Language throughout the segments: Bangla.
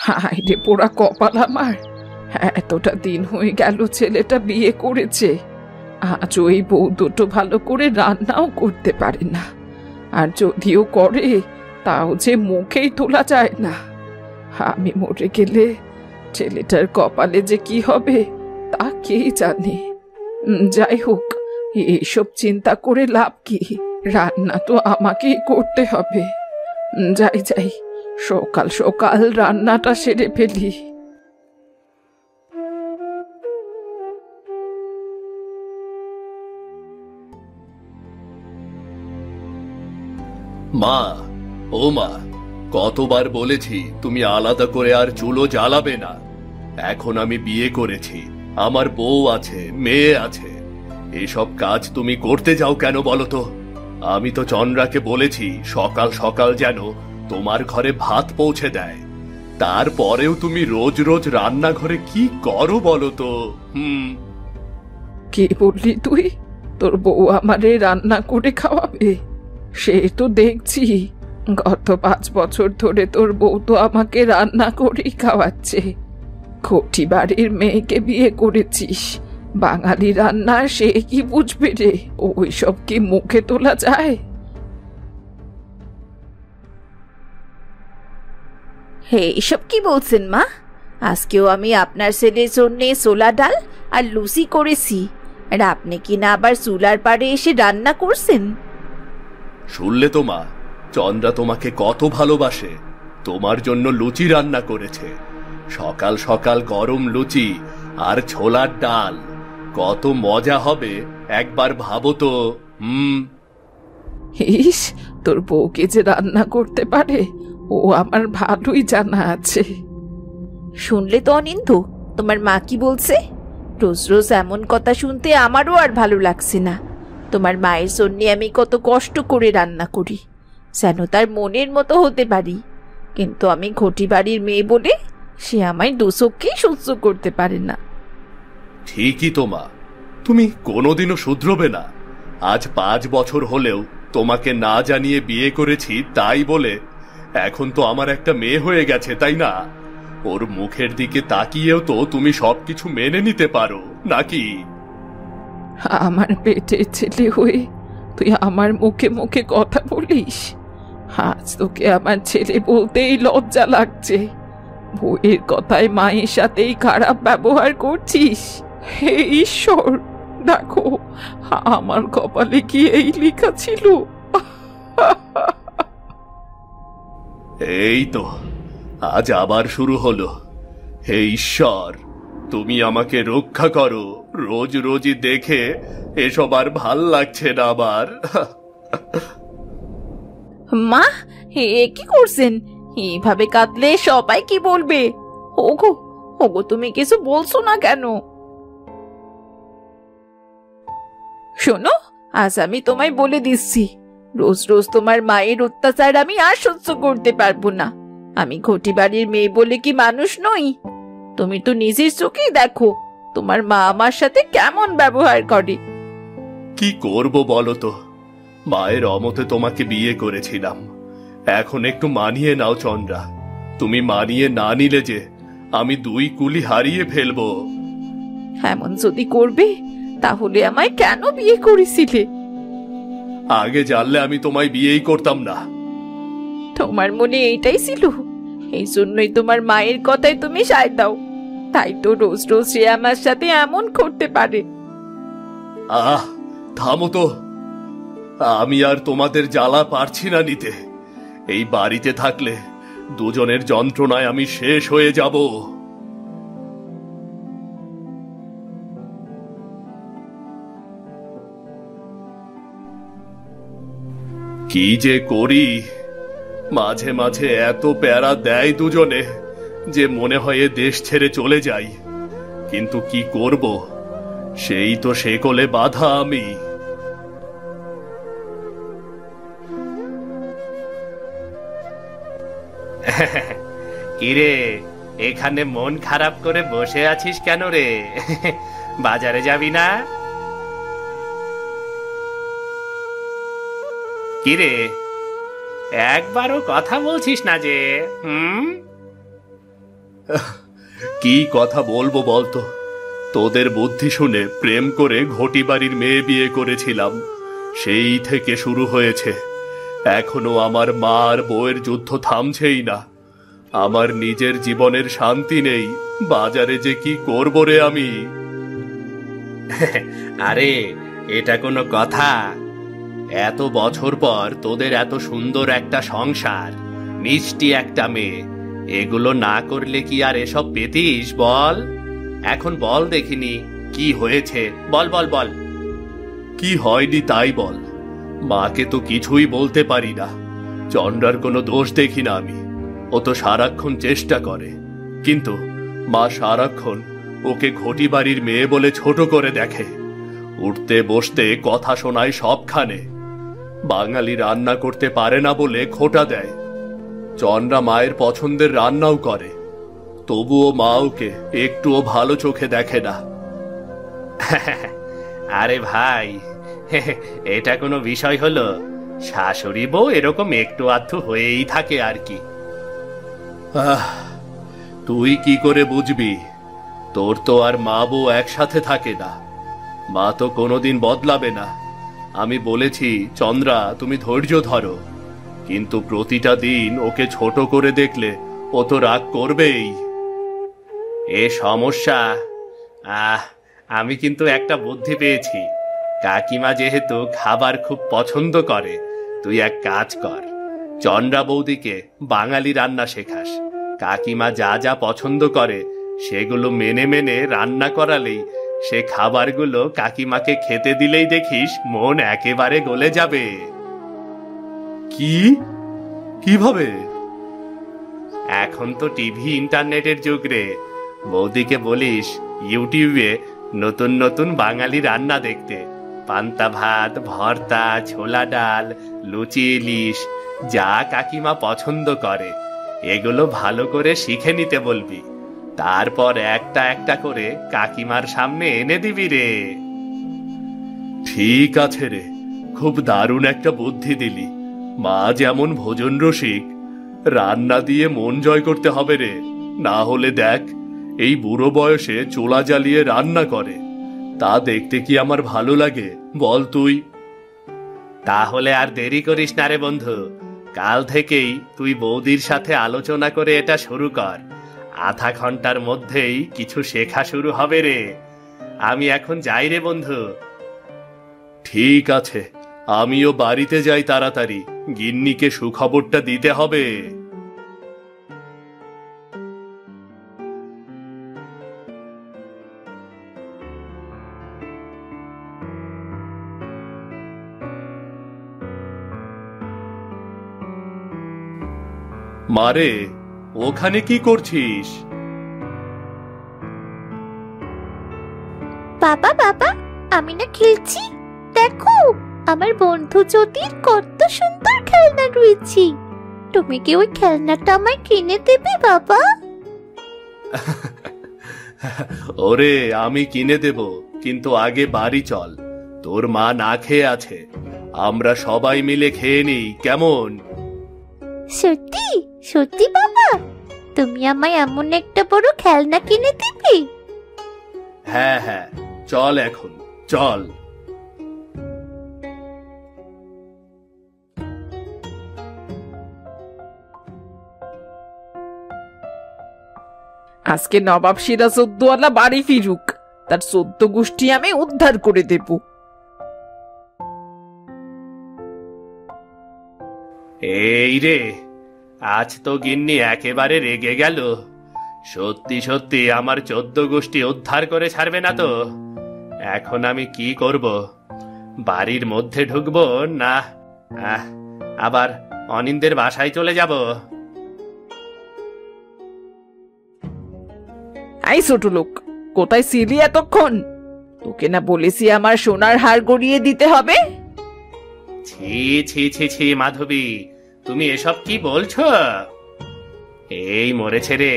হায় রে পোড়া কপাল আমার! এতটা দিন হয়ে গেল ছেলেটা বিয়ে করেছে, আজ ওই বউ দুটো ভালো করে রান্নাও করতে পারে না। আর যদিও করে, তাও যে মুখেই তোলা যায় না। আমি মরে গেলে ছেলেটার কপালে যে কি হবে তা কে জানে। যাই হোক, এইসব চিন্তা করে লাভ কি? রান্না তো আমাকেই করতে হবে। যাই যাই, সকাল সকাল রান্নাটা সেরে ফেলি। মা, ও মা, কতবার বলেছি তুমি আলাদা করে আর চুলো জ্বালাবে না। এখন আমি বিয়ে করেছি, আমার বউ আছে, মেয়ে আছে, এসব কাজ তুমি করতে যাও কেন বলো তো? আমি তো চন্দ্রাকে বলেছি সকাল সকাল যেন তোমার ঘরে ভাত পৌঁছে দেয়। তারপরেও তুমি রোজ রোজ রান্নাঘরে কি করো বলো তো? কি বললি তুই? তোর বউ আমারে রান্না করে খাওয়াবে? সে তো দেখছি গত 5 বছর ধরে তোর বউ তো আমাকে রান্না করেই খাওয়াচ্ছে। খটি বাড়ির মেয়েকে বিয়ে করেছিস, বাঙালি রান্না সে কি বুঝবে রে? ওই সব কি মুখে তোলা যায়? এইসব কি বলছেন মা? আজকেও আমি আপনার ছেলের জন্য ছোলা ডাল আর লুচি করেছি, আর আপনি কি না আবার চুলার পাড়ে এসে রান্না করছেন? শুনলে তো মা, চন্দ্রা তোমাকে কত ভালোবাসে, তোমার জন্য লুচি রান্না করেছে। সকাল সকাল গরম লুচি আর ছোলার ডাল, কত মজা হবে একবার ভাবো তো। ইস, তোর বউকে যে রান্না করতে পারে ও আমার ভালোই জানা আছে। শুনলে তো অনিন্দু, তোমার মা কি বলছে? রোজ রোজ এমন কথা শুনতে আমারও আর ভালো লাগছে না। তোমার মায়ের জন্য আমি কত কষ্ট করে রান্না করি, যেন তার মনের মতো হতে পারি। কিন্তু আমি ঘটি বাড়ির মেয়ে বলে সে আমায় দুচোখকেই সহ্য করতে পারে না। ঠিকই তো মা, তুমি কোনোদিনও শুধরবে না। আজ 5 বছর হলেও তোমাকে না জানিয়ে বিয়ে করেছি, তাই বলে এখন তো আমার একটা মেয়ে হয়ে গেছে, তাই না? ওর মুখের দিকে তাকিয়েও তো তুমি সবকিছু মেনে নিতে পারো নাকি? আমার পেটের ছেলে হয়ে তুই আমার মুখে মুখে কথা বলিস? আজ তোকে আমার ছেলে বলতেই লজ্জা লাগছে। বউয়ের কথায় মায়ের সাথেই খারাপ ব্যবহার করছিস। হে ঈশ্বর, দেখো আমার কপালে কি এই লেখা ছিল? এই তো আজ আবার শুরু হলো। হে ঈশ্বর, তুমি আমাকে রক্ষা করো। রোজ রোজই দেখে এসব আর ভাল লাগছে না আবার। মা, হে কি করছেন? এইভাবে কাঁদলে সবাই কি বলবে? ওগো ওগো, তুমি কিছু বলছো না কেন? শোনো, আজ আমি তোমায় বলে দিচ্ছি, রোজ রোজ তোমার মায়ের অত্যাচার আমি আর সহ্য করতে পারবো না। আমি ঘটি বাড়ির মেয়ে বলে কি মানুষ নই? তুমি তো নিজের চোখেই দেখো তোমার মা আমার সাথে কেমন ব্যবহার করে। কি করব বলো তো? মায়ের অমতে তোমাকে বিয়ে করেছিলাম, এখন একটু মানিয়ে নাও চন্দ্রা। তুমি মানিয়ে না নিলে যে আমি 2 কুলি হারিয়ে ফেলবো। এমন যদি করবে তাহলে আমায় কেন বিয়ে করেছিলে? আগে জানলে আমি তোমায় বিয়েই করতাম না। তোমার মনে এইটাই ছিল? এই জন্যই তোমার মায়ের কথায় তুমি সায় দাও, তাই তো রোজ রোজ সে আমার সাথে এমন করতে পারে। আহ, থামো তো। আমি আর তোমাদের জ্বালা পারছি না নিতে। এই বাড়িতে থাকলে দুজনের যন্ত্রণায় আমি শেষ হয়ে যাব। কি যে করি, মাঝে মাঝে এত প্যারা দেয় দুজনে যে মনে হয় এ দেশ ছেড়ে চলে যাই। কিন্তু কি করব, সেই তো শেকলে বাঁধা আমি। কিরে, এখানে মন খারাপ করে বসে আছিস কেন রে? বাজারে যাবি না? কিরে, একবারও কথা বলছিস না যে? কি কথা বলবো বলতো? তোদের বুদ্ধি শুনে প্রেম করে ঘটি বাড়ির মেয়ে বিয়ে করেছিলাম, সেই থেকে শুরু হয়েছে। এখনো আমার মা আর বউয়ের যুদ্ধ থামছেই না। আমার নিজের জীবনের শান্তি নেই, বাজারে যে কি করবো রে আমি। আরে এটা কোনো কথা? এত বছর পর তোদের এত সুন্দর একটা সংসার, মিষ্টি একটা মেয়ে, এগুলো না করলে কি আর এসব পেতিস বল? এখন বল দেখিনি কি হয়েছে, বল বল বল। কি হয়নি তাই বল। মাকে তো কিছুই বলতে পারি না। চন্দ্রার কোনো দোষ দেখি না আমি। ও তো সারাক্ষণ চেষ্টা করে, কিন্তু মা সারাক্ষণ ওকে ঘটি বাড়ির মেয়ে বলে ছোট করে দেখে। উঠতে বসতে কথা শোনায় সবখানে। বাঙালি রান্না করতে পারে না বলে খোঁটা দেয়। চন্দ্রা মায়ের পছন্দের রান্নাও করে, তবুও মা ওকে একটুও ভালো চোখে দেখে না। আরে ভাই, এটা কোনো বিষয় হলো? শাশুড়ি বউ এরকম একটু আধটু হয়েই থাকে আর কি। তুই কি করে বুঝবি? তোর তো আর মা বউ একসাথে থাকে না। মা তো কোনোদিন বদলাবে না। আমি বলেছি, চন্দ্রা তুমি ধৈর্য ধরো, কিন্তু প্রতিটা দিন ওকে ছোট করে দেখলে ও তো রাগ করবেই। এ সমস্যা? আমি কিন্তু একটা বুদ্ধি পেয়েছি। কাকিমা যেহেতু খাবার খুব পছন্দ করে, তুই এক কাজ কর, চন্দ্রা বৌদিকে বাঙালি রান্না শেখাস। কাকিমা যা যা পছন্দ করে সেগুলো মেনে মেনে রান্না করালেই, সে খাবারগুলো কাকিমাকে খেতে দিলেই দেখিস মন একেবারে গলে যাবে। কি? কিভাবে? এখন তো টিভি ইন্টারনেটের যুগ রে। বৌদিকে বলিস ইউটিউবে নতুন নতুন বাঙালি রান্না দেখতে। পান্তা ভাত, ভর্তা, ছোলা ডাল, লুচি, ইলিশ, যা কাকিমা পছন্দ করে এগুলো ভালো করে শিখে নিতে বলবি। তারপর একটা একটা করে কাকিমার সামনে এনে দিবি রে। ঠিক আছে রে, খুব দারুণ একটা বুদ্ধি দিলি। মা যেমন ভোজন রসিক, রান্না দিয়ে মন জয় করতে হবে রে। না হলে দেখ, এই বুড়ো বয়সে চুলা জ্বালিয়ে রান্না করে, তা দেখতে কি আমার ভালো লাগে বল তুই? তাহলে আর দেরি করিস না রে বন্ধু, কাল থেকেই তুই বৌদির সাথে আলোচনা করে এটা শুরু কর। আধা ঘন্টার মধ্যেই কিছু শেখা শুরু হবে রে। আমি এখন যাই রে বন্ধু। ঠিক আছে, আমিও বাড়িতে যাই তাড়াতাড়ি, গিন্নিকে সুখবরটা দিতে হবে। মারে, ওখানে কি করছিস? বাবা বাবা, আমি না খেলছি। দেখো, আমার বন্ধু জ্যোতির কত সুন্দর খেলনা রয়েছে। তুমি কি ওই খেলনাটা আমায় কিনে দেবে বাবা? ওরে, আমি কিনে দেব, কিন্তু আগে বাড়ি চল। তোর মা না খেয়ে আছে, আমরা সবাই মিলে খেয়ে নিই, কেমন? সত্যি সত্যি বাবা, তুমি আমায় এমন একটা বড় খেলনা কিনে দিবে? হ্যাঁ হ্যাঁ, চল এখন, চল। আজকে নবাব সিরাজউদ্দৌলা বাড়ি ফিরুক, তার 14 গোষ্ঠী আমি উদ্ধার করে দেব। এই রে, আজ তো গিন্নি একেবারে রেগে গেল। সত্যি সত্যি আমার 14 গোষ্ঠী উদ্ধার করে ছাড়বে না তো? এখন আমি কি করব? বাড়ির মধ্যে ঢুকবো না আবার অনিন্দের বাসায় চলে যাব? আই ছোট লোক, কোথায় ছিলি এতক্ষণ? তোকে না বলেছি আমার সোনার হার গড়িয়ে দিতে হবে? ছি ছি ছি ছি মাধবী, তুমি এসব কি বলছো? এই মরেছে রে,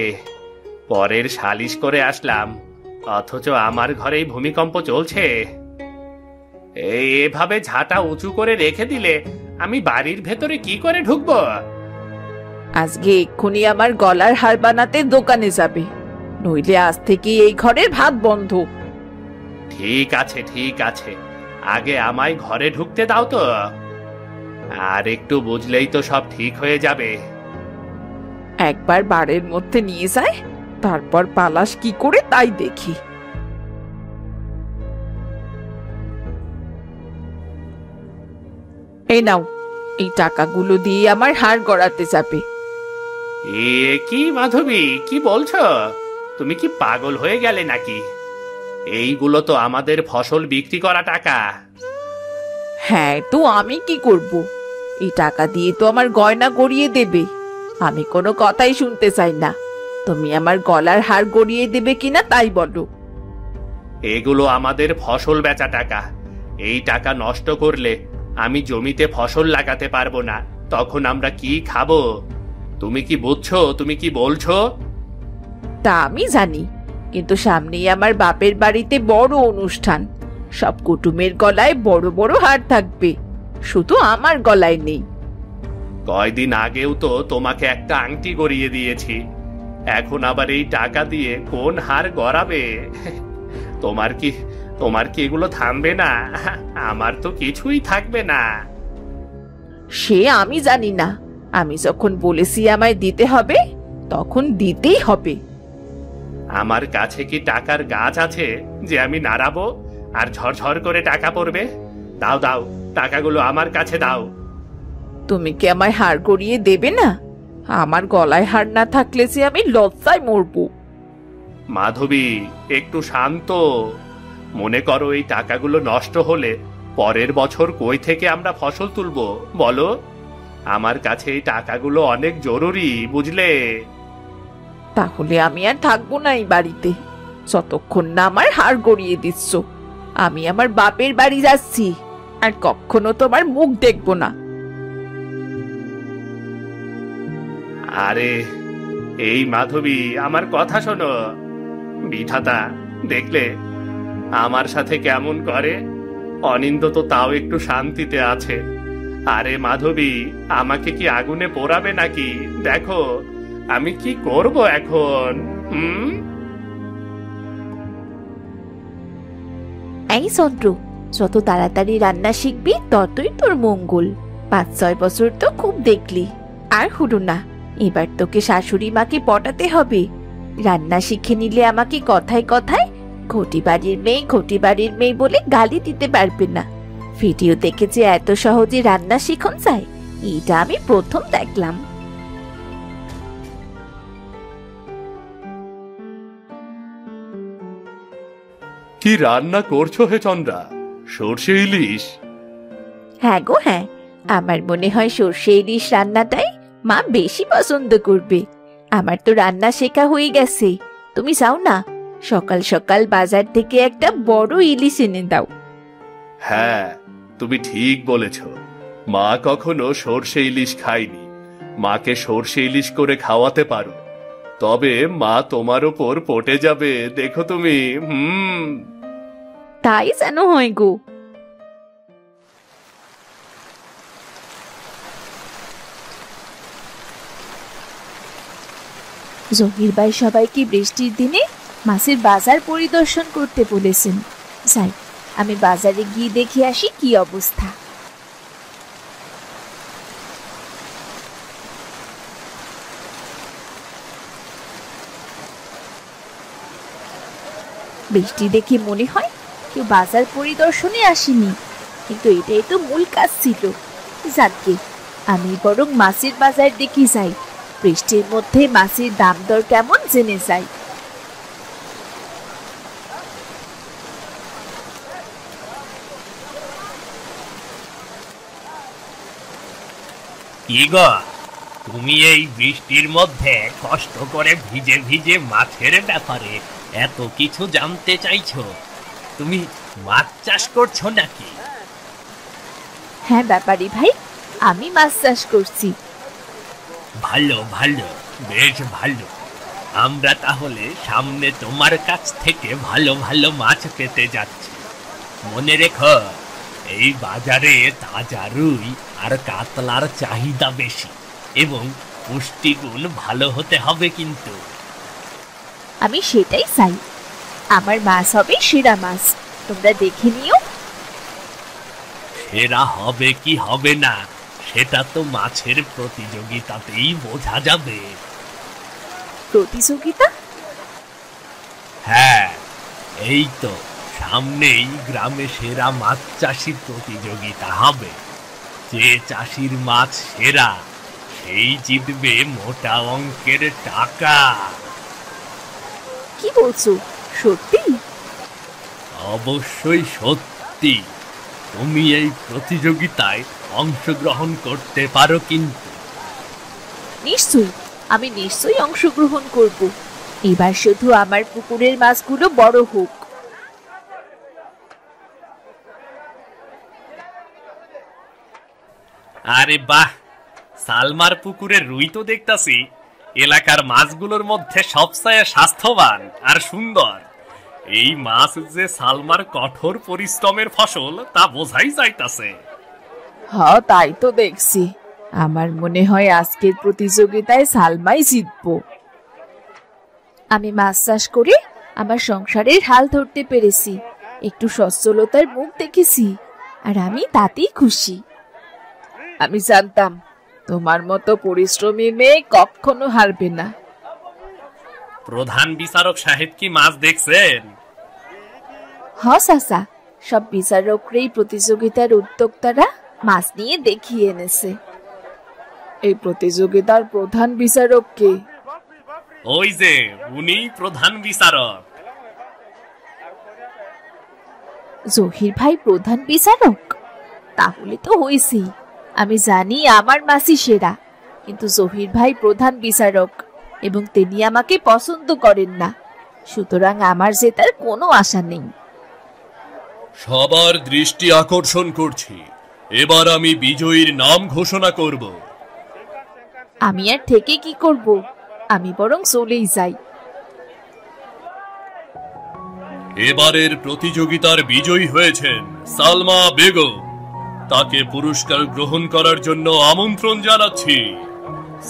পরের সালিশ করে আসলাম, অথচ আমার ঘরেই ভূমিকম্প চলছে। এভাবে ঝাঁটা উঁচু করে রেখে দিলে আমি বাড়ির ভেতরে কি করে ঢুকবো? আজকে এক্ষুনি আমার গলার হার বানাতে দোকানে যাবে, নইলে আজ থেকে এই ঘরের ভাত বন্ধ। ঠিক আছে ঠিক আছে, আগে আমায় ঘরে ঢুকতে দাও তো, আর একটু বুঝলেই তো সব ঠিক হয়ে যাবে। একবার বাড়ির মধ্যে নিয়ে যায়, তারপর পালাস কি করে তাই দেখি। এই নাও, এই টাকাগুলো দিয়ে আমার হাড় গড়াতে যাবে। এ কি মাধবী, কি বলছো? তুমি কি পাগল হয়ে গেলে নাকি? এইগুলো তো আমাদের ফসল বিক্রি করা টাকা। হ্যাঁ, তো আমি কি করব? এই টাকা দিয়ে তো আমার গয়না গড়িয়ে দেবে। আমি কোনো কথাই শুনতে চাই না। তুমি আমার গলার হার গড়িয়ে দেবে কিনা তাই বলো। এগুলো আমাদের ফসল বেচা টাকা। এই টাকা নষ্ট করলে আমি জমিতে ফসল লাগাতে পারবো না, তখন আমরা কি খাবো? তুমি কি বুঝছো? তুমি কি বলছো? তা আমি জানি, কিন্তু সামনেই আমার বাপের বাড়িতে বড় অনুষ্ঠান। সব কুটুমের গলায় বড় বড় হার থাকবে, শুধু আমার গলায় নেই। কয়দিন আগেও তো তোমাকে একটা আংটি গড়িয়ে দিয়েছি, এখন আবার এই টাকা দিয়ে কোন হার গড়াবে? তোমার কি এগুলো থামবে না? আমার তো কিছুই থাকবে না। সে আমি জানি না, আমি যখন বলেছি আমায় দিতে হবে, তখন দিতেই হবে। আমার কাছে কি টাকার গাছ আছে যে আমি নাড়াবো আর ঝরঝর করে টাকা পড়বে? দাও দাও, টাকাগুলো আমার কাছে দাও। তুমি কি আমায় হার গড়িয়ে দেবে না? আমার গলায় হার না থাকলে যে আমি লজ্জায় মরবো। মাধবী, একটু শান্ত। মনে করো এই টাকাগুলো নষ্ট হলে পরের বছর কই থেকে আমরা ফসল তুলবো বলো? আমার কাছে এই টাকাগুলো অনেক জরুরি, বুঝলে? তাহলে আমি আর থাকবো না এই বাড়িতে, যতক্ষণ না আমার হার গড়িয়ে দিচ্ছ। আমি আমার বাপের বাড়ি যাচ্ছি, আর কখনো তোমার মুখ দেখবো না। আরে এই মাধবী, আমার কথা শোনো। বিধাতা, দেখলে আমার সাথে কেমন করে? অনিন্দ তো তাও একটু শান্তিতে আছে। আরে মাধবী, আমাকে কি আগুনে পোড়াবে নাকি? দেখো আমি কি করব এখন। এই চন্দ্র, যত তাড়াতাড়ি রান্না শিখবি ততই তোর মঙ্গল। 5-6 বছর তো খুব দেখলি, আর হলো না। এবার তোকে শাশুড়ি মাকে পটাতে হবে। রান্না শিখে নিলে আমাকে কথায় কথায় ঘটি বাড়ির মেয়ে বলে গালি দিতে পারবে না। ভিডিও দেখে যে এত সহজে রান্না শিখন যায়, এটা আমি প্রথম দেখলাম। কি রান্না করছো হে চন্দ্রা? সর্ষে ইলিশ? হ্যাঁ গো হ্যাঁ, আমার মনে হয় সর্ষে ইলিশ রান্নাটাই মা বেশি পছন্দ করবে। আমার তো রান্না শেখা হয়ে গেছে। তুমি যাও না, সকাল সকাল বাজার থেকে একটা বড় ইলিশ এনে দাও। হ্যাঁ, তুমি ঠিক বলেছ। মা কখনো সর্ষে ইলিশ খায়নি। মাকে সর্ষে ইলিশ করে খাওয়াতে পারো, তবে মা তোমার উপর পটে যাবে, দেখো তুমি। তাই যেন হয় গো। জহির ভাই সবাইকে বৃষ্টির দিনে মাছের বাজার পরিদর্শন করতে বলেছেন। যাই, আমি বাজারে গিয়ে দেখে আসি কি অবস্থা। বৃষ্টি দেখে মনে হয় কেউ বাজার পরিদর্শনে আসেনি, কিন্তু এটাই তো মূল কাজ ছিল। যাকে আমি বরং মাছের বাজার দেখে যাই, বৃষ্টির মধ্যে মাছের দাম দর কেমন জেনে যাই। কি গো, তুমি এই বৃষ্টির মধ্যে কষ্ট করে ভিজে ভিজে মাছের ব্যাপারে এত কিছু জানতে চাইছো? তুমি মাছ চাষ করছো নাকি? হ্যাঁ ব্যাপারী ভাই, আমি মাছ চাষ করছি। ভালো ভালো, বেশ ভালো। আমরা তাহলে সামনে তোমার কাছ থেকে ভালো ভালো মাছ পেতে যাচ্ছি। মনে রেখো, এই বাজারে তাজা রুই আর কাতলার চাহিদা বেশি, এবং পুষ্টিগুণ ভালো হতে হবে কিন্তু। আমি সেটাই চাই, আমার মাছ হবে সেরা মাছ, তোমরা দেখে নিও। সেরা হবে কি হবে না সেটা তো মাছের প্রতিযোগিতাতেই বোঝা যাবে। প্রতিযোগিতা? হ্যাঁ, এই তো সামনেই গ্রামে সেরা মাছ চাষির প্রতিযোগিতা হবে। যে চাষির মাছ সেরা সেই জিতবে মোটা অঙ্কের টাকা। কি বলছো, সত্যি? অবশ্যই সত্যি। তুমি এই প্রতিযোগিতায় অংশগ্রহণ করতে পারো কিন্তু। নিশ্চয়ই, আমি নিশ্চয়ই অংশগ্রহণ করব। এবার শুধু আমার পুকুরের মাছগুলো বড় হোক। আরে বাহ, সালমার পুকুরের রুই তো দেখতাছি এলাকার মাছগুলোর মধ্যে সবচেয়ে স্বাস্থ্যবান আর সুন্দর। এই মাছ যে সালমার কঠোর পরিশ্রমের ফসল তা বোঝাই যাইতাছে। হ্যাঁ, তাই তো দেখছি। আমার মনে হয় আজকের প্রতিযোগিতায় সালমাই জিতবো। আমি মাছ চাষ করে আমার সংসারের হাল ধরতে পেরেছি, একটু সচ্ছলতার মুখ দেখেছি, আর আমি তাতেই খুশি। আমি জানতাম তোমার মতো পরিশ্রমী মেয়ে কখনো হারবে না। প্রধান বিচারক সাহেব কি মাছ দেখছেন? হ্যাঁ চাচা, সব বিচারকরাই প্রতিযোগিতার উদ্যোক্তারা মাছ নিয়ে দেখিয়ে এনেছে। এই প্রতিযোগিতার প্রধান বিচারক কে? ওই যে উনি প্রধান বিচারক। জহির ভাই প্রধান বিচারক? তাহলে তো হয়েছি। আমি জানি আমার মাছই সেরা, কিন্তু জহির ভাই প্রধান বিচারক এবং তিনি আমাকে পছন্দ করেন না, সুতরাং আমার জেতার কোনো আশা নেই। সবার দৃষ্টি আকর্ষণ করছি, এবার আমি বিজয়ীর নাম ঘোষণা করব। আমি আর থেকে কি করব, আমি বরং চলেই যাই। এবারের প্রতিযোগিতার বিজয়ী হয়েছেন সালমা বেগম। তাকে পুরস্কার গ্রহণ করার জন্য আমন্ত্রণ জানাচ্ছি।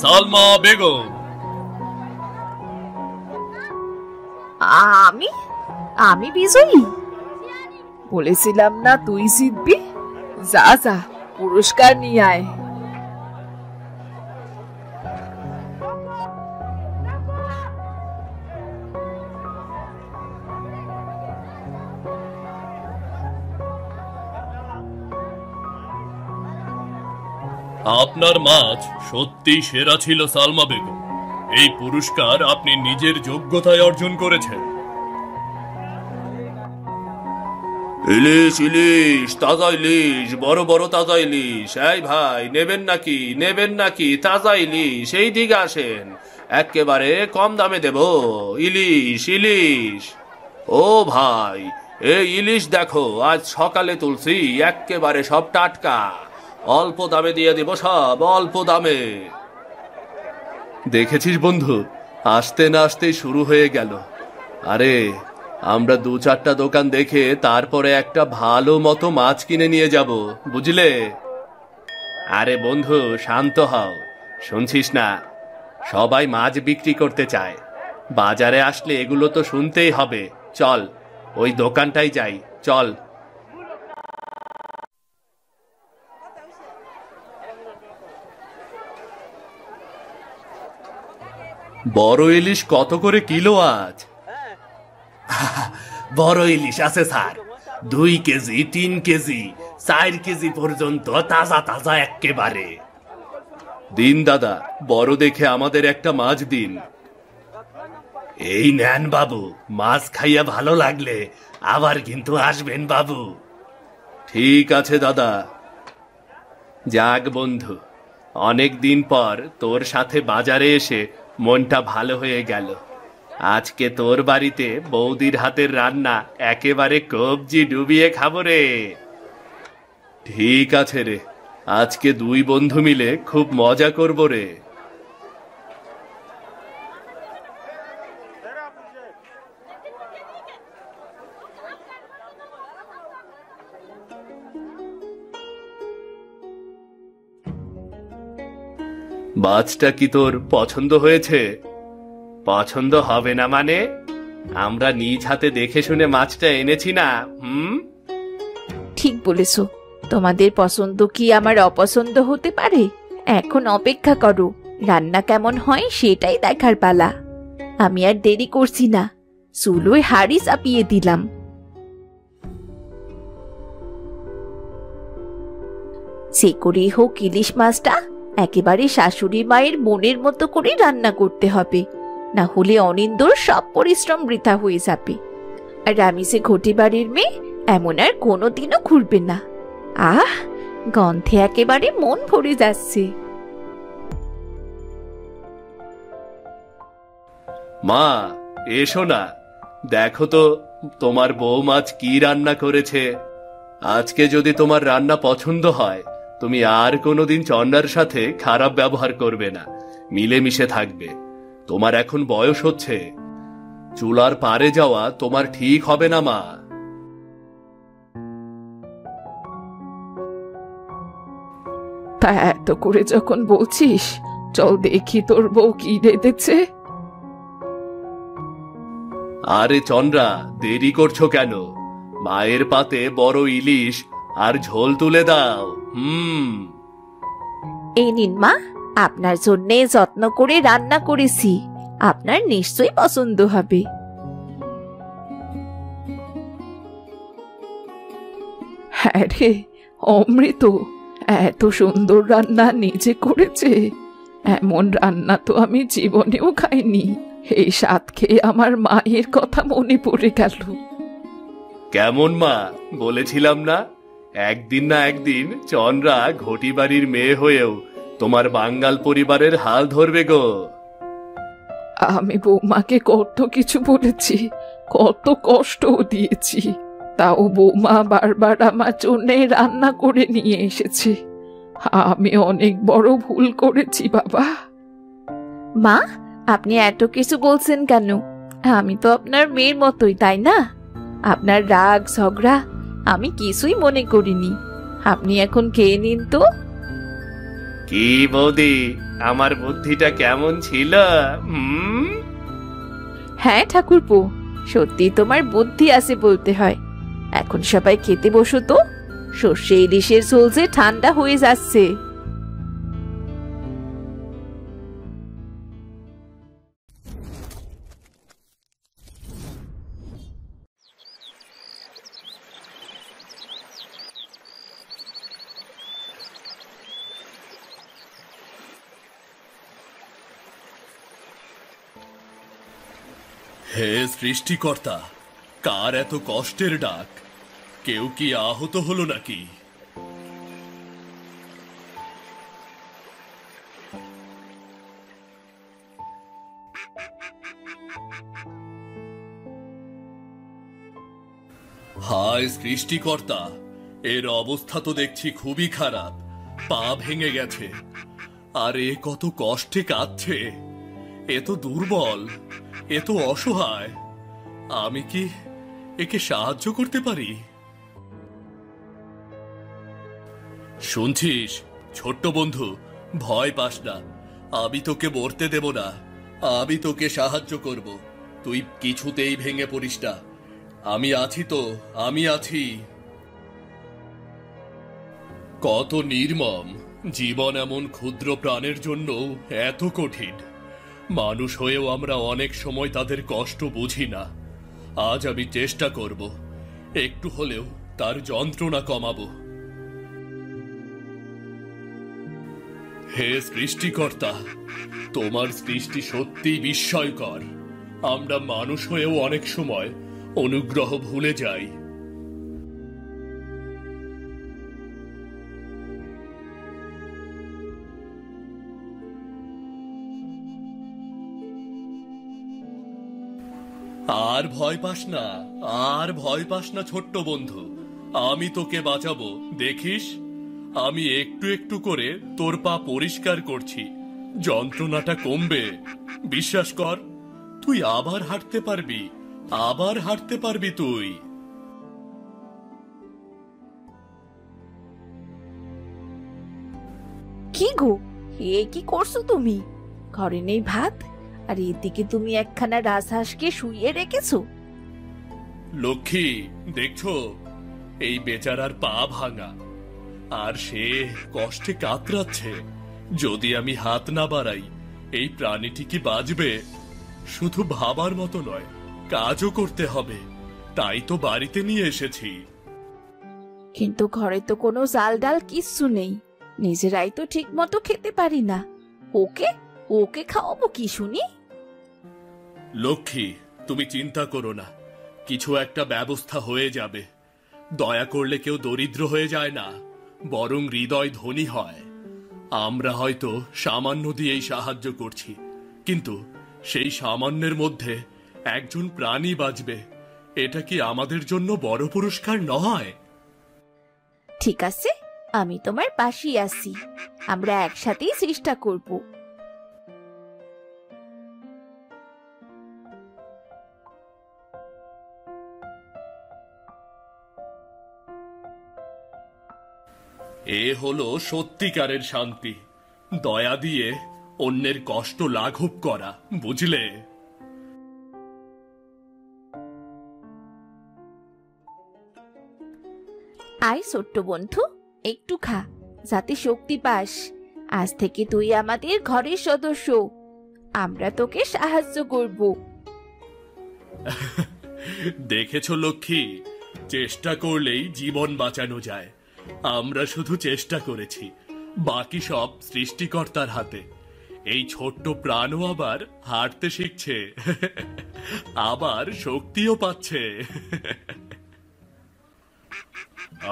সালমা বেগম। আমি আমি বিজয়ী? বলেছিলাম না তুই জিতবি? যা যা, পুরস্কার নিয়ে আয়। আপনার মাছ সত্যিই সেরা ছিল সালমা বেগম। এই পুরস্কার আপনি নিজের যোগ্যতায় অর্জন করেছেন। ইলিশ ইলিশ, তাজা ইলিশ, বড় বড় তাজা ইলিশ। এই ভাই, নেবেন নাকি নেবেন নাকি তাজা ইলিশ? এই দিকে আসেন, একেবারে কম দামে দেব। ইলিশ ইলিশ। ও ভাই, এই ইলিশ দেখো, আজ সকালে তুলছি, একেবারে সব টাটকা। অল্প দামে দিয়ে দেব সব, অল্প দামে। দেখেছিস বন্ধু, আসতে না আসতেই শুরু হয়ে গেল। আরে আমরা 2-4টা দোকান দেখে তারপরে একটা ভালো মতো মাছ কিনে নিয়ে যাব, বুঝলে? আরে বন্ধু শান্ত হও, শুনছিস না? সবাই মাছ বিক্রি করতে চায়, বাজারে আসলে এগুলো তো শুনতেই হবে। চল ওই দোকানটাই যাই, চল। বড় ইলিশ কত করে কিলো আজ? বড় ইলিশ আছে স্যার, 2 কেজি, 3 কেজি, 4 কেজি পর্যন্ত, তাজা তাজা একেবারে। দিন দাদা, বড় দেখে আমাদের একটা মাছ দিন। এই নেন বাবু, মাছ খাইয়া ভালো লাগলে আবার কিন্তু আসবেন বাবু। ঠিক আছে দাদা। যাক বন্ধু, অনেক দিন পর তোর সাথে বাজারে এসে মনটা ভালো হয়ে গেল। আজকে তোর বাড়িতে বৌদির হাতের রান্না একেবারে কবজি ডুবিয়ে খাবো রে। ঠিক আছে রে, আজকে 2 বন্ধু মিলে খুব মজা করব রে। মাছটা কি তোর পছন্দ হয়েছে? পছন্দ হবে না মানে? আমরা নিজ হাতে দেখে শুনে মাছটা এনেছি না। ঠিক বলেছো। তোমাদের পছন্দ কি আমার অপছন্দ হতে পারে? এখন অপেক্ষা করো, রান্না কেমন হয় সেটাই দেখার পালা। আমি আর দেরি করছি না, চুলোয় হাঁড়ি চাপিয়ে দিলাম। সে করেই হোক ইলিশ মাছটা একেবারে শাশুড়ি মায়ের মনের মতো করে রান্না করতে হবে, না হলে অনিন্দর সব পরিশ্রম বৃথা হয়ে যাবে। আর আমি সে ঘটি বাড়ির মেয়ে এমন আর কোনোদিনও ঘুরবে না। আহ, গন্ধে একেবারে মন ভরে যাচ্ছে। মা, এসো না, দেখো তো তোমার বউ মাছ কি রান্না করেছে। আজকে যদি তোমার রান্না পছন্দ হয়, তুমি আর কোনোদিন চন্দ্রার সাথে খারাপ ব্যবহার করবে না, মিলেমিশে থাকবে। তোমার এখন বয়স হচ্ছে, চুলার পারে যাওয়া তোমার ঠিক হবে না মা। তা এত করে যখন বলছিস, চল দেখি তোর বউ কি রেঁধেছে। আরে চন্দ্রা, দেরি করছো কেন? মায়ের পাতে বড় ইলিশ আর ঝোল তুলে দাও। এই নিন মা, আপনার জন্যে যত্ন করে রান্না করেছি, আপনার নিশ্চয়ই পছন্দ হবে। হ্যাঁ রে, অমৃত এত সুন্দর রান্না নিজে করেছে। এমন রান্না তো আমি জীবনেও খাইনি। এই স্বাদ খেয়ে আমার মায়ের কথা মনে পড়ে গেল। কেমন মা, বলেছিলাম না একদিন না একদিন চন্দ্রা ঘটি বাড়ির মেয়ে হয়েও তোমার বাঙ্গাল পরিবারের হাল ধরবে গো। আমি বৌমাকে কত কিছু বলেছি, কত কষ্ট দিয়েছি, তাও বৌমা বারবার আমার জন্য রান্না করে নিয়ে এসেছে। আমি অনেক বড় ভুল করেছি বাবা। মা, আপনি এত কিছু বলছেন কেন? আমি তো আপনার মেয়ের মতোই, তাই না? আপনার রাগ ঝগড়া আমি কিছুই মনে করিনি। আপনি এখন খেয়ে নিন তো। কি বৌদি, আমার বুদ্ধিটা কেমন ছিল? হ্যাঁ ঠাকুরপো, সত্যি তোমার বুদ্ধি আছে বলতে হয়। এখন সবাই খেতে বসো তো, সর্ষে ইলিশের ঝোল যে ঠান্ডা হয়ে যাচ্ছে। হে সৃষ্টিকর্তা, কার এত কষ্টের ডাক? কেউ কি আহত হলো নাকি? হায় সৃষ্টিকর্তা, এর অবস্থা তো দেখছি খুবই খারাপ। পা ভেঙে গেছে, আর এ কত কষ্টে কাঁদছে। এ তো দুর্বল, এ তো অসহায়। আমি কি একে সাহায্য করতে পারি? শুনছিস ছোট্ট বন্ধু, ভয় পাস না, আমি তোকে মরতে দেব না। আমি তোকে সাহায্য করব, তুই কিছুতেই ভেঙে পড়িস না। আমি আছি তো, আমি আছি। কত নির্মম জীবন, এমন ক্ষুদ্র প্রাণের জন্য এত কঠিন। মানুষ হয়েও আমরা অনেক সময় তাদের কষ্ট বুঝি না। আজ আমি চেষ্টা করব একটু হলেও তার যন্ত্রণা কমাবো। হে সৃষ্টিকর্তা, তোমার সৃষ্টি সত্যিই বিস্ময়কর। আমরা মানুষ হয়েও অনেক সময় অনুগ্রহ ভুলে যাই। আর ভয় পাস না, আর ভয় পাস না ছোট্ট বন্ধু, আমি তোকে বাঁচাবো। দেখিস, আমি একটু একটু করে তোর পা পরিষ্কার করছি, যন্ত্রণাটা কমবে। বিশ্বাস কর, তুই আবার হাঁটতে পারবি, আবার হাঁটতে পারবি তুই। কি গো, এ কি করছো তুমি? ঘরে নেই ভাত, আর এদিকে তুমি একখানা রাজহাঁসকে শুইয়ে রেখেছো। লক্ষ্মী, দেখছো এই বেচারার পা ভাঙা, আর সে কষ্টে কাতরাচ্ছে। যদি আমি হাত না বাড়াই এই প্রাণীটি কি বাঁচবে? শুধু ভাবার মতো নয়, কাজও করতে হবে। তাই তো বাড়িতে নিয়ে এসেছি। কিন্তু ঘরে তো কোনো চাল ডাল কিচ্ছু নেই, নিজেরাই তো ঠিক মতো খেতে পারি না। ওকে ওকে খাওয়াবো কি শুনি? লক্ষ্মী, তুমি চিন্তা করো না, কিছু একটা ব্যবস্থা হয়ে যাবে। দয়া করলে কেউ দরিদ্র হয়ে যায় না, বরং হৃদয় ধনী হয়। আমরা হয়তো সামান্য দিয়েই সাহায্য করছি, কিন্তু সেই সামান্যের মধ্যে একজন প্রাণী বাঁচবে, এটা কি আমাদের জন্য বড় পুরস্কার নয়? ঠিক আছে, আমি তোমার পাশেই আছি। আমরা একসাথেই চেষ্টা করব। এ হলো সত্যিকারের শান্তি, দয়া দিয়ে অন্যের কষ্ট লাঘব করা, বুঝলে? আয় ছোট্ট বন্ধু, একটু খা, যাতে শক্তি পাস। আজ থেকে তুই আমাদের ঘরের সদস্য। আমরা তোকে সাহায্য করব। দেখেছো লক্ষ্মী, চেষ্টা করলেই জীবন বাঁচানো যায়। আমরা শুধু চেষ্টা করেছি, বাকি সব সৃষ্টিকর্তার হাতে। এই ছোট্ট প্রাণও আবার হাঁটতে শিখছে, আবার শক্তিও পাচ্ছে।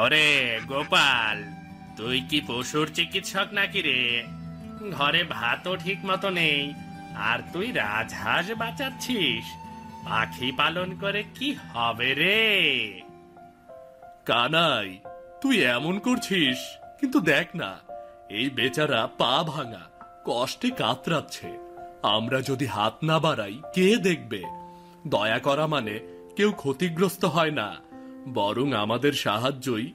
ওরে গোপাল, তুই কি পশুর চিকিৎসক নাকি রে? ঘরে ভাতও ঠিক মতো নেই, আর তুই রাজহাঁস বাঁচাচ্ছিস? পাখি পালন করে কি হবে রে? কানাই, তুই এমন করছিস, কিন্তু দেখ না, এই বেচারা পা ভাঙা, কষ্টে কাতরাচ্ছে। আমরা যদি হাত না বাড়াই কে দেখবে? দয়া করা মানে কেউ ক্ষতিগ্রস্ত হয় না, বরং আমাদের সাহায্যই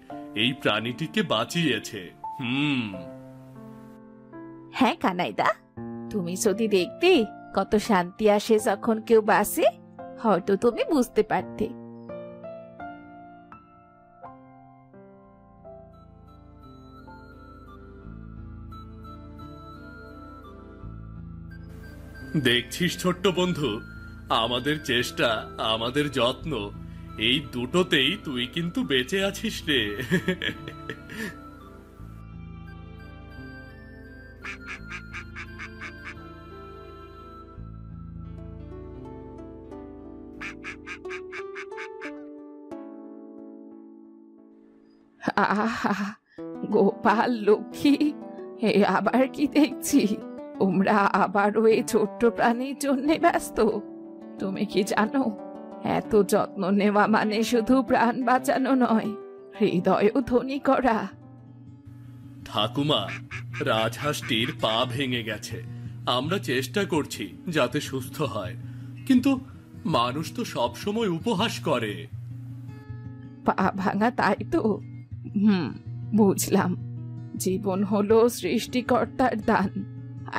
এই প্রাণীটিকে বাঁচিয়েছে। হ্যাঁ কানাইদা, তুমি যদি দেখতে কত শান্তি আসে যখন কেউ বাসে, হয়তো তুমি বুঝতে পারতে। দেখছিস ছোট্ট বন্ধু, আমাদের চেষ্টা, আমাদের যত্ন, এই দুটোতেই তুই কিন্তু বেঁচে আছিস রে। আহা, গোপাল, লক্ষ্মী, এ আবার কি দেখছি? তোমরা আবারও এই ছোট্ট প্রাণীর জন্য ব্যস্ত। তুমি কি জানো, এত যত্ন নেওয়া মানে শুধু প্রাণ বাঁচানো নয়, হৃদয়ও ধনী করা। ঠাকুমা, রাজহাঁসটির পা ভেঙে গেছে। আমরা চেষ্টা করছি যাতে সুস্থ হয়, কিন্তু মানুষ তো সবসময় উপহাস করে। পা ভাঙা, তাই তো? বুঝলাম। জীবন হলো সৃষ্টিকর্তার দান,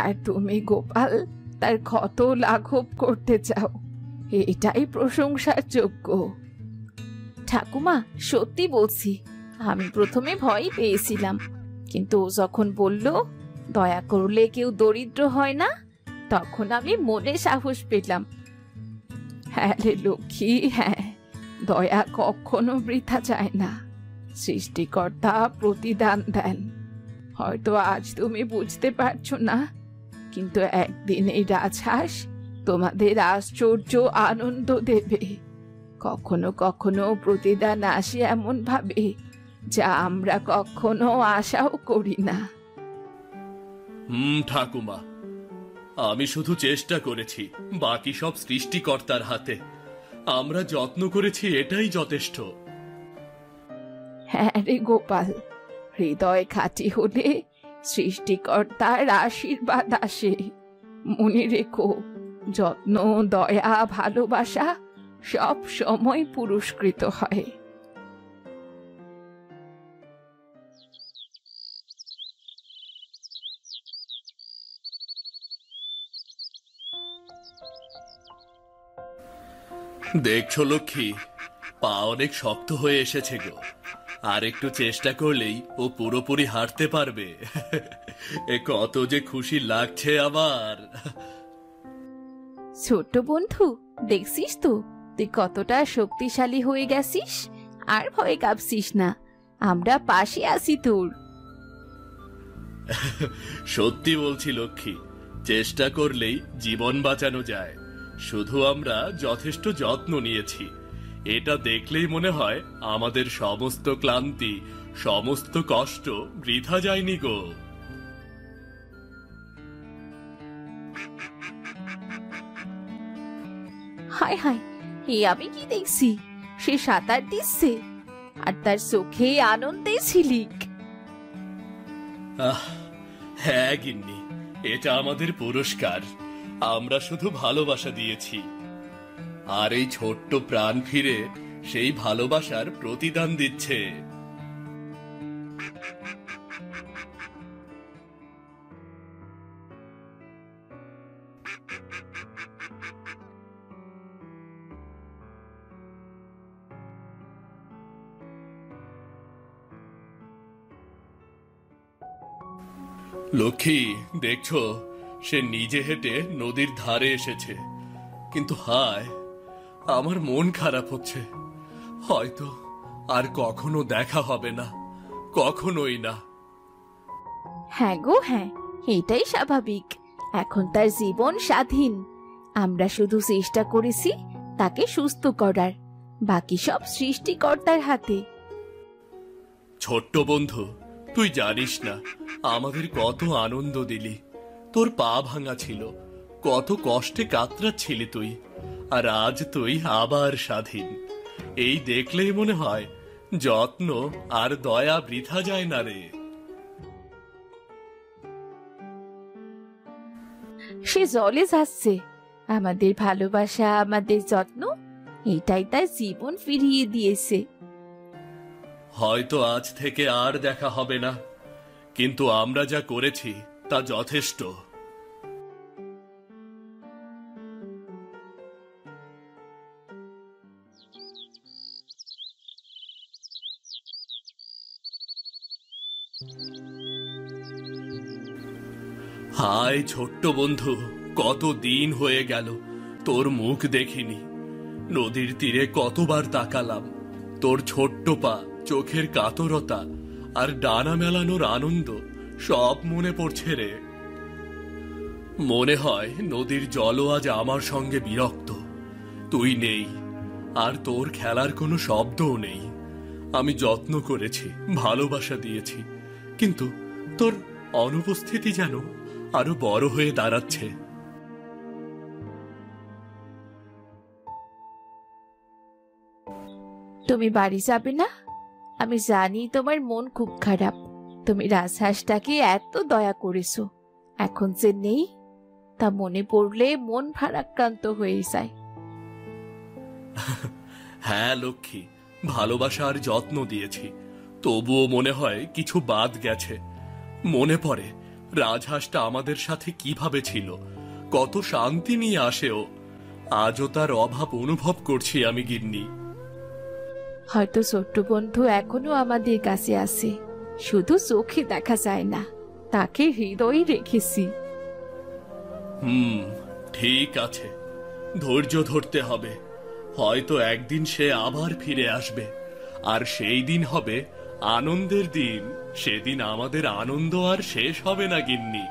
আর তুমি গোপাল তার ক্ষত লাঘব করতে চাও, এটাই প্রশংসার যোগ্য। ঠাকুমা, সত্যি বলছি, আমি প্রথমে ভয় পেয়েছিলাম, কিন্তু ও যখন বলল দয়া করলে কেউ দরিদ্র হয় না, তখন আমি মনে সাহস পেলাম। হ্যাঁ রে লক্ষ্মী, হ্যাঁ, দয়া কখনো বৃথা যায় না। সৃষ্টিকর্তা প্রতিদান দেন। হয়তো আজ তুমি বুঝতে পারছো না, কিন্তু একদিন এই রাজহাঁস তোমাদের আশ্চর্য আনন্দ দেবে। কখনো কখনো প্রতিদান আসে এমন ভাবে, যা আমরা কখনো আশাও করি না। ঠাকুমা, আমি শুধু চেষ্টা করেছি, বাকি সব সৃষ্টিকর্তার হাতে। আমরা যত্ন করেছি, এটাই যথেষ্ট। হ্যাঁ রে গোপাল, হৃদয় খাঁটি হলে সৃষ্টিকর্তার আশীর্বাদ আসে। মনে রেখো, যত্ন, দয়া, ভালোবাসা সব সময় পুরস্কৃত হয়। দেখছো লক্ষ্মী, পা অনেক শক্ত হয়ে এসেছে গো। আর একটু চেষ্টা করলেই ও পুরোপুরি হাঁটতে পারবে। এ কত যে খুশি লাগছে আমার। ছোট্ট বন্ধু, দেখছিস তো তুই কতটা শক্তিশালী হয়ে গেছিস। আর ভয়ে কাঁপছিস না, আমরা পাশে আছি তোর। সত্যি বলছি লক্ষ্মী, চেষ্টা করলেই জীবন বাঁচানো যায়। শুধু আমরা যথেষ্ট যত্ন নিয়েছি। এটা দেখলেই মনে হয় আমাদের সমস্ত ক্লান্তি, সমস্ত কষ্ট বৃথা যায়নি গো। হায় হায়, এ আমি কি দেখছি? সে সাঁতার দিচ্ছে আর তার চোখে আনন্দে ঝিলিক। হ্যাঁ গিন্নি, এটা আমাদের পুরস্কার। আমরা শুধু ভালোবাসা দিয়েছি, আর এই ছোট্ট প্রাণ ফিরে সেই ভালোবাসার প্রতিদান দিচ্ছে। লক্ষ্মী, দেখছো, সে নিজে হেঁটে নদীর ধারে এসেছে। কিন্তু হায়, আমার মন খারাপ হচ্ছে। হয়তো আর কখনো দেখা হবে না, কখনোই না। হ্যাঁ গো হ্যাঁ, এটাই স্বাভাবিক। এখন তার জীবন স্বাধীন। আমরা শুধু চেষ্টা করেছি তাকে সুস্থ করার, বাকি সব সৃষ্টিকর্তার হাতে। ছোট্ট বন্ধু, তুই জানিস না আমাদের কত আনন্দ দিলি। তোর পা ভাঙা ছিল, কত কষ্টে কাতরাচ্ছিলি তুই, আর আজ তুই আবার স্বাধীন। এই দেখলেই মনে হয় যত্ন আর দয়া বৃথা যায় না রে। সে জলে যাচ্ছে। আমাদের ভালোবাসা, আমাদের যত্ন, এটাই তার জীবন ফিরিয়ে দিয়েছে। হয়তো আজ থেকে আর দেখা হবে না, কিন্তু আমরা যা করেছি তা যথেষ্ট। হায় ছোট্ট বন্ধু, কত দিন হয়ে গেল তোর মুখ দেখিনি। নদীর তীরে কতবার তাকালাম, তোর ছোট্ট পা, চোখের কাতরতা আর ডানা মেলানোর আনন্দ সব মনে পড়ছে রে। মনে হয় নদীর জলও আজ আমার সঙ্গে বিরক্ত। তুই নেই, আর তোর খেলার কোনো শব্দও নেই। আমি যত্ন করেছি, ভালোবাসা দিয়েছি, কিন্তু তোর অনুপস্থিতি যেন আরো বড় হয়ে দাঁড়াচ্ছে। তুমি বাড়ি যাবে না? আমি জানি তোমার মন খুব খারাপ। তুমি রাজহাঁসটাকে এত দয়া করেছো, এখন যে নেই তা মনে পড়লে মন ভারাক্রান্ত হয়ে যায়। হ্যাঁ লক্ষ্মী, ভালোবাসা আর যত্ন দিয়েছি, তবুও মনে হয় কিছু বাদ গেছে। মনে পড়ে রাজহাঁসটা আমাদের সাথে কিভাবে ছিল, কত শান্তি নিয়ে আসেও। আজও তার অভাব অনুভব করছি আমি গিন্নি। হয়তো ছোট্ট বন্ধু এখনো আমাদের কাছে আছে, শুধু চোখে দেখা যায় না। তাকে হৃদয়ে রেখেছি। ঠিক আছে, ধৈর্য ধরতে হবে। হয়তো একদিন সে আবার ফিরে আসবে, আর সেই দিন হবে আনন্দের দিন। সেদিন আমাদের আনন্দ আর শেষ হবে না গিন্নি।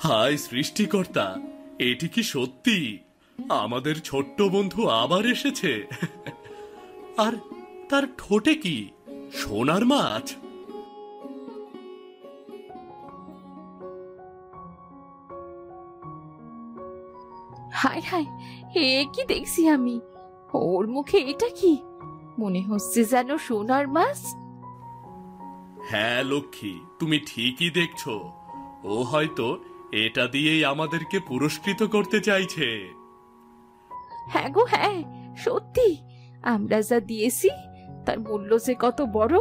হায় সৃষ্টিকর্তা, এটি কি সত্যি? আমাদের ছোট্ট বন্ধু আবার এসেছে। আর তার ঠোঁটে কি সোনার মাছ? হায় হায়, এ কি দেখছি আমি? ওর মুখে এটা কি? মনে হচ্ছে যেন সোনার মাছ। হ্যাঁ লক্ষ্মী, তুমি ঠিকই দেখছো, ও হয়তো এটা দিয়েই আমাদেরকে পুরস্কৃত করতে চাইছে। হ্যাঁ গো হ্যাঁ, সত্যি আমরা যা দিয়েছি তার মূল্য যে কত বড়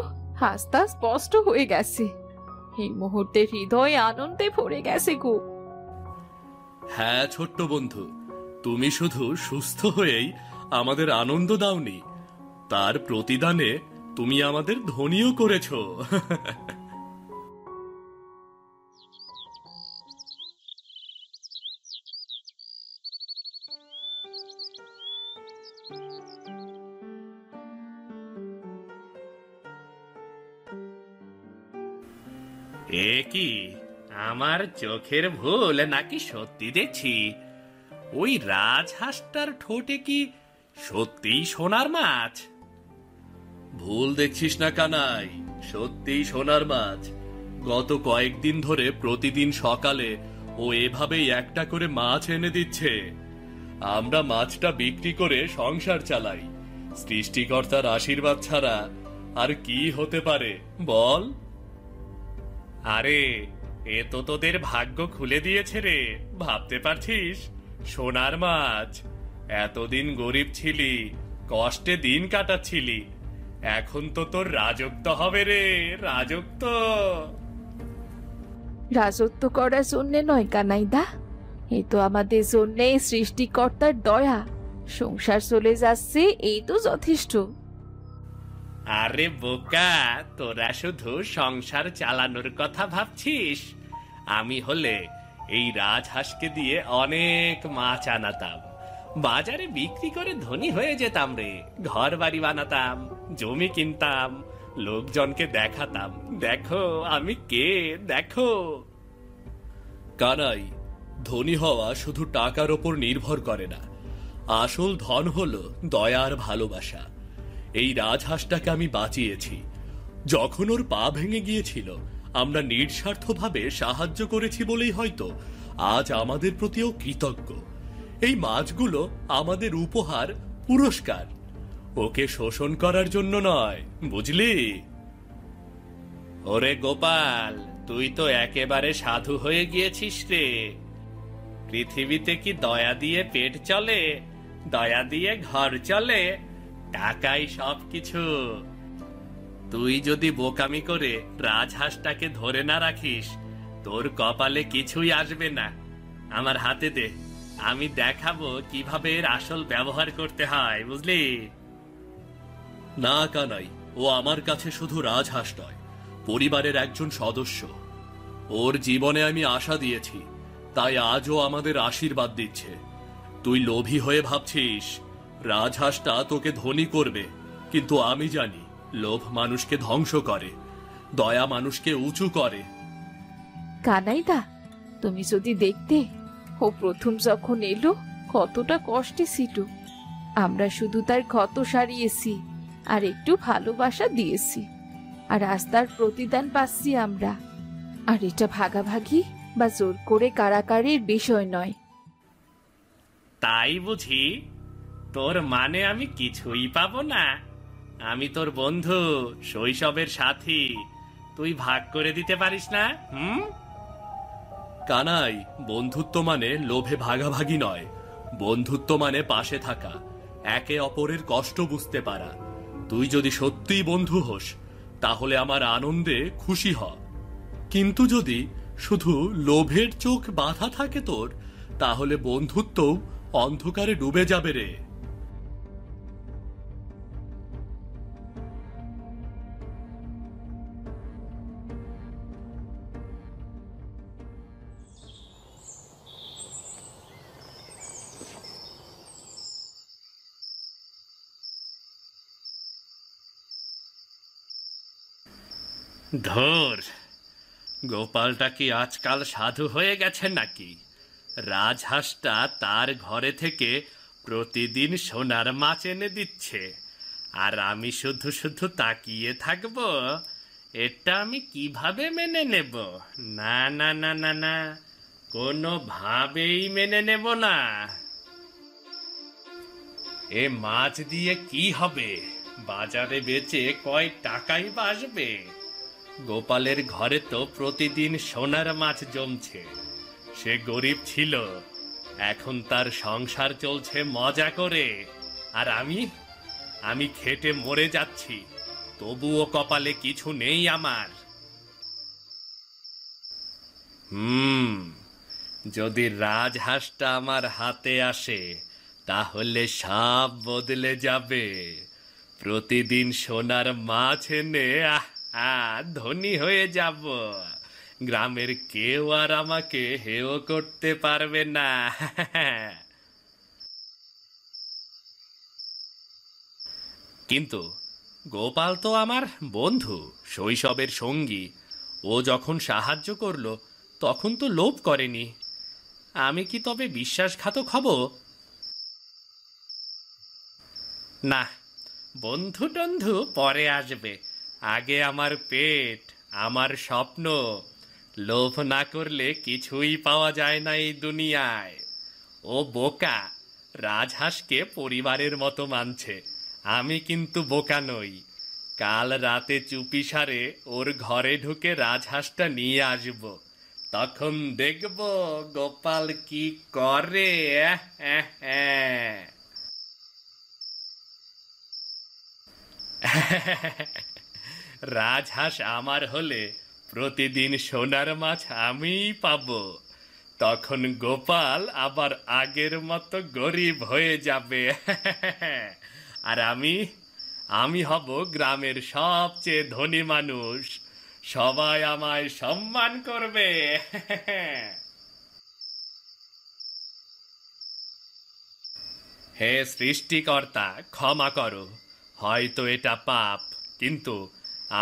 আজ তা স্পষ্ট হয়ে গেছে। এই মুহূর্তে হৃদয় আনন্দে ভরে গেছে গো। হ্যাঁ ছোট্ট বন্ধু, তুমি শুধু সুস্থ হয়েই আমাদের আনন্দ দাওনি, তার প্রতিদানে তুমি আমাদের ধনীও করেছো। এ কি আমার চোখের ভুল নাকি সত্যি দেখছি? ওই রাজহাঁসটার ঠোঁটে কি সত্যিই সোনার মাছ? ভুল দেখছিস না কানাই, সত্যিই সোনার মাছ। গত কয়েকদিন ধরে প্রতিদিন সকালে ও এভাবেই একটা করে মাছ এনে দিচ্ছে। আমরা মাছটা বিক্রি করে সংসার চালাই। সৃষ্টিকর্তার আশীর্বাদ ছাড়া আর কি হতে পারে বল? আরে এ তো তোদের ভাগ্য খুলে দিয়েছে রে, ভাবতে পারছিস? সোনার মাছ। এতদিন গরিব ছিলি, কষ্টে দিন কাটাচ্ছিলি, এখন তো তোর রাজত্ব হবে রে, রাজত্ব। রাজত্ব করার জন্যে নয় কানাইদা, এই তো আমাদের জন্যে সৃষ্টিকর্তার দয়া। সংসার চলে যাচ্ছে, এই তো যথেষ্ট। আরে বোকা, তোরা শুধু সংসার চালানোর কথা ভাবছিস। আমি হলে এই রাজহাঁসকে দিয়ে অনেক মাছ আনাতাম, বাজারে বিক্রি করে ধনী হয়ে যেতাম রে। ঘর বাড়ি বানাতাম, জমি কিনতাম, লোকজনকে দেখাতাম, দেখো আমি কে, দেখো। কানাই, ধনী হওয়া শুধু টাকার ওপর নির্ভর করে না। আসল ধন হলো দয়া আর ভালোবাসা। এই রাজহাঁসটাকে আমি বাঁচিয়েছি। যখন ওর পা ভেঙে গিয়েছিল, আমরা নিঃস্বার্থভাবে সাহায্য করেছি বলেই হয়তো আজ আমাদের প্রতিও কৃতজ্ঞ। এই মাছগুলো আমাদের উপহার, পুরস্কার। ওকে শোষণ করার জন্য নয়, বুঝলি? ওরে গোপাল, তুই তো একেবারে সাধু হয়ে গিয়েছিস রে। পৃথিবীতে কি দয়া দিয়ে পেট চলে? দয়া দিয়ে ঘর চলে? টাকাই সবকিছু। তুই যদি বোকামি করে রাজহাঁসটাকে ধরে না রাখিস, তোর কপালে কিছুই আসবে না। আমার হাতে দে, আমি দেখাবো কিভাবে এর আসল ব্যবহার করতে হয়, বুঝলি? না কানাই, ও আমার কাছে শুধু রাজহাঁস নয়, পরিবারের একজন সদস্য। ওর জীবনে আমি আশা দিয়েছি, তাই আজও আমাদের আশীর্বাদ দিচ্ছে। তুই লোভী হয়ে ভাবছিস রাজহাঁসটা তোকে ধনী করবে, কিন্তু আমি জানি লোভ মানুষকে ধ্বংস করে, দয়া মানুষকে উঁচু করে। কানাইদা, তুমি যদি দেখতে, ও প্রথম যখন এলো কতটা কষ্টে ছিল। আমরা শুধু তার ক্ষত সারিয়েছি আর একটু ভালোবাসা দিয়েছি, আর আজ তার প্রতিদান পাচ্ছি আমরা। আর এটা ভাগাভাগি বা জোর করে কারাকারির বিষয় নয়। তাই বুঝি? তোর মানে আমি কিছুই পাবো না? আমি তোর বন্ধু, শৈশবের সাথী, তুই ভাগ করে দিতে পারিস না? কানাই, বন্ধুত্ব মানে লোভে ভাগাভাগি নয়। বন্ধুত্ব মানে পাশে থাকা, একে অপরের কষ্ট বুঝতে পারা। তুই যদি সত্যিই বন্ধু হোস, তাহলে আমার আনন্দে খুশি হ। কিন্তু যদি শুধু লোভের চোখ বাঁধা থাকে তোর, তাহলে বন্ধুত্বও অন্ধকারে ডুবে যাবে রে। ধর, গোপালটা কি আজকাল সাধু হয়ে গেছে নাকি? রাজহাঁসটা তার ঘরে থেকে প্রতিদিন সোনার মাছ এনে দিচ্ছে, আর আমি শুধু শুধু তাকিয়ে থাকবো? এটা আমি কিভাবে মেনে নেব? না না না না না, কোনোভাবেই মেনে নেব না। এ মাছ দিয়ে কি হবে? বাজারে বেচে কয় টাকাই বাঁচবে? গোপালের ঘরে তো প্রতিদিন সোনার মাছ জমছে। সে গরিব ছিল, এখন তার সংসার চলছে মজা করে, আর আমি খেটে মরে যাচ্ছি, তবুও কপালে কিছু নেই আমার। যদি রাজহাঁসটা আমার হাতে আসে তাহলে সব বদলে যাবে। প্রতিদিন সোনার মাছ এনে ধনী হয়ে যাব। গ্রামের কেউ আর আমাকে হেয় করতে পারবে না। কিন্তু গোপাল তো আমার বন্ধু, শৈশবের সঙ্গী। ও যখন সাহায্য করলো তখন তো লোভ করেনি। আমি কি তবে বিশ্বাসঘাতক হব? না, বন্ধু টন্ধু পরে আসবে, আগে আমার পেট, আমার স্বপ্ন। লোভ না করলে কিছুই পাওয়া যায় না এই দুনিয়ায়। ও বোকা, রাজহাঁসকে পরিবারের মতো মানছে, আমি কিন্তু বোকা নই। কাল রাতে চুপিসারে ওর ঘরে ঢুকে রাজহাঁসটা নিয়ে আসব, তখন দেখব গোপাল কি করে। রাজহাঁস আমার হলে প্রতিদিন সোনার মাছ আমিই পাবো। তখন গোপাল আবার আগের মতো গরিব হয়ে যাবে। আর আমি হব গ্রামের সবচেয়ে ধনী মানুষ। সবাই আমায় সম্মান করবে। হে সৃষ্টিকর্তা, ক্ষমা করো, হয়তো এটা পাপ, কিন্তু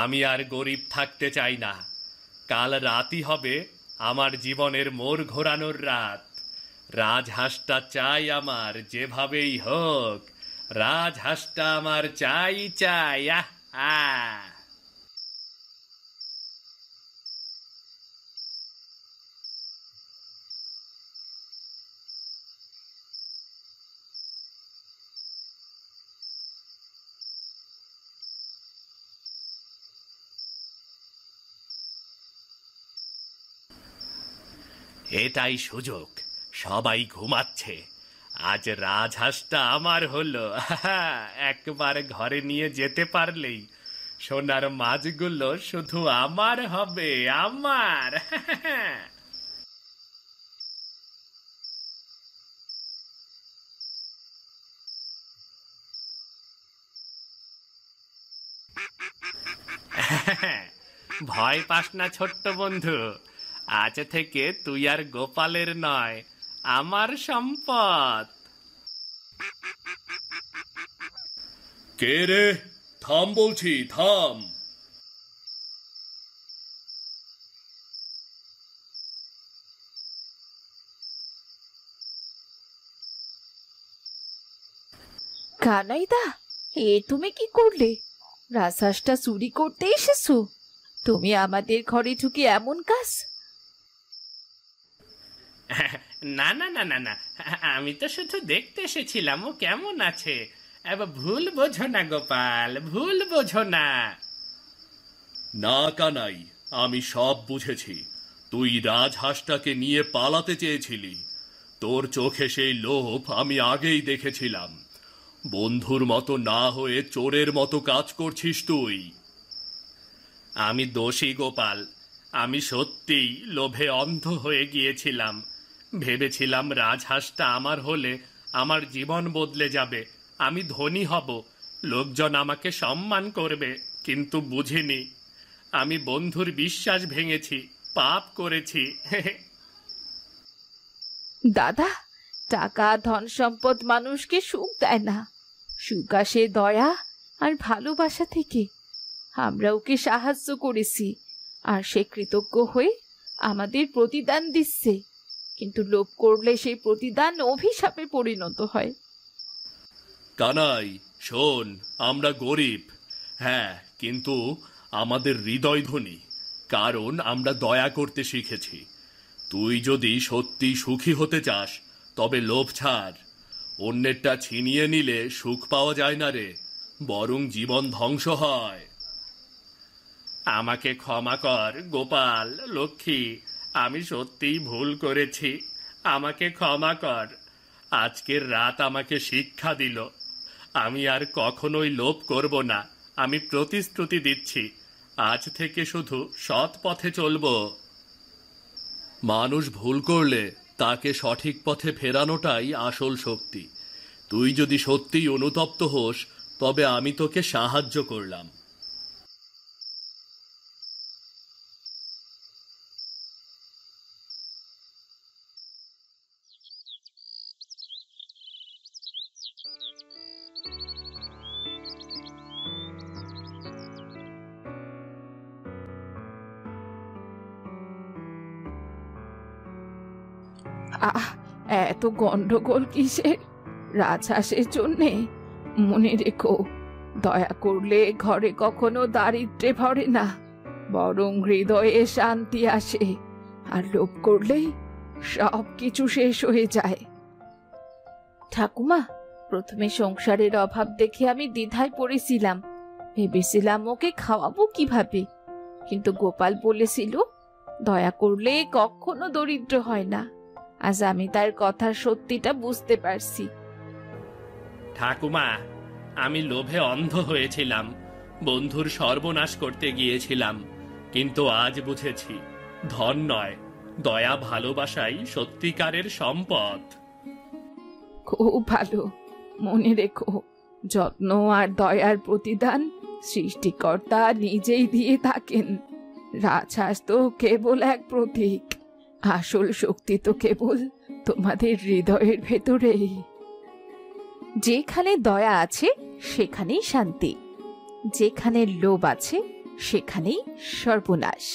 আমি আর গরিব থাকতে চাই না। কাল রাতই হবে আমার জীবনের মোড় ঘোরানোর রাত। রাজহাঁসটা চাই আমার, যেভাবেই হোক রাজহাঁসটা আমার চাই চাই। এটাই সুযোগ, সবাই ঘুমাচ্ছে, আজ রাজহাঁসটা আমার হলো। একবার ঘরে নিয়ে যেতে পারলেই সোনার মাছগুলো শুধু আমার হবে, আমার। ভয় পাস না ছোট্ট বন্ধু, আজ থেকে তুই আর গোপালের নয়, আমার সম্পদ। কে রে? থাম বলছি, থাম। কানাইদা, এ তুমি কি করলে? রাজহাঁসটা চুরি করতে এসেছো? তুমি আমাদের ঘরে ঢুকে এমন কাজ? না না না না না, আমি তো শুধু দেখতে এসেছিলাম ও কেমন আছে। এবার ভুল বোঝো না গোপাল, ভুল বোঝো না। না কানাই, আমি সব বুঝেছি। তুই রাজহাঁসটাকে নিয়ে পালাতে চেয়েছিলি। তোর চোখে সেই লোভ আমি আগেই দেখেছিলাম। বন্ধুর মতো না হয়ে চোরের মতো কাজ করছিস তুই। আমি দোষী গোপাল, আমি সত্যিই লোভে অন্ধ হয়ে গিয়েছিলাম। ভেবেছিলাম রাজহাঁসটা আমার হলে আমার জীবন বদলে যাবে, আমি ধনী হব, লোকজন আমাকে সম্মান করবে। কিন্তু বুঝিনি, আমি বন্ধুর বিশ্বাস ভেঙেছি, পাপ করেছি। দাদা, টাকা ধন সম্পদ মানুষকে সুখ দেয় না, সুখ আসে দয়া আর ভালোবাসা থেকে। আমরা ওকে সাহায্য করেছি, আর সে কৃতজ্ঞ হয়ে আমাদের প্রতিদান দিচ্ছে। কিন্তু লোভ করলে সেই প্রতিদান অভিশাপে পরিণত হয়। কানাই শোন, আমরা গরিব, হ্যাঁ, কিন্তু আমাদের হৃদয় ধনী, কারণ আমরা দয়া করতে শিখেছি। তুই যদি সত্যি সুখী হতে চাস তবে লোভ ছাড়। অন্যেরটা ছিনিয়ে নিলে সুখ পাওয়া যায় না রে, বরং জীবন ধ্বংস হয়। আমাকে ক্ষমা কর গোপাল, লক্ষ্মী, আমি সত্যিই ভুল করেছি। আমাকে ক্ষমা কর। আজকের রাত আমাকে শিক্ষা দিল। আমি আর কখনোই লোভ করব না। আমি প্রতিশ্রুতি দিচ্ছি, আজ থেকে শুধু সৎ পথে চলবো। মানুষ ভুল করলে তাকে সঠিক পথে ফেরানোটাই আসল শক্তি। তুই যদি সত্যিই অনুতপ্ত হোস, তবে আমি তোকে সাহায্য করলাম। আহ, এত গন্ডগোল কিসের? রাজহাঁসের জন্যে? মনে রেখো, দয়া করলে ঘরে কখনো দারিদ্র্যে ভরে না, বরং হৃদয়ে শান্তি আসে। আর লোভ করলেই সব কিছু শেষ হয়ে যায়। ঠাকুমা, প্রথমে সংসারের অভাব দেখে আমি দ্বিধায় পড়েছিলাম। ভেবেছিলাম ওকে খাওয়াবো কিভাবে, কিন্তু গোপাল বলেছিল দয়া করলে কখনো দরিদ্র হয় না। আজ আমি তার কথার সত্যিটা বুঝতে পারছি। ঠাকুমা, আমি লোভে অন্ধ হয়েছিলাম, বন্ধুর সর্বনাশ করতে গিয়েছিলাম। কিন্তু আজ বুঝেছি, ধন নয়, দয়া ভালোবাসাই সত্যিকারের সম্পদ। খুব ভালো। মনে রেখো, যত্ন আর দয়ার প্রতিদান সৃষ্টিকর্তা নিজেই দিয়ে থাকেন। রাজহাঁস তো কেবল এক প্রতীক, আসল শক্তি তো কেবল তোমাদের হৃদয়ের ভেতরেই। যেখানে দয়া আছে সেখানেই শান্তি, যেখানে লোভ আছে সেখানেই সর্বনাশ।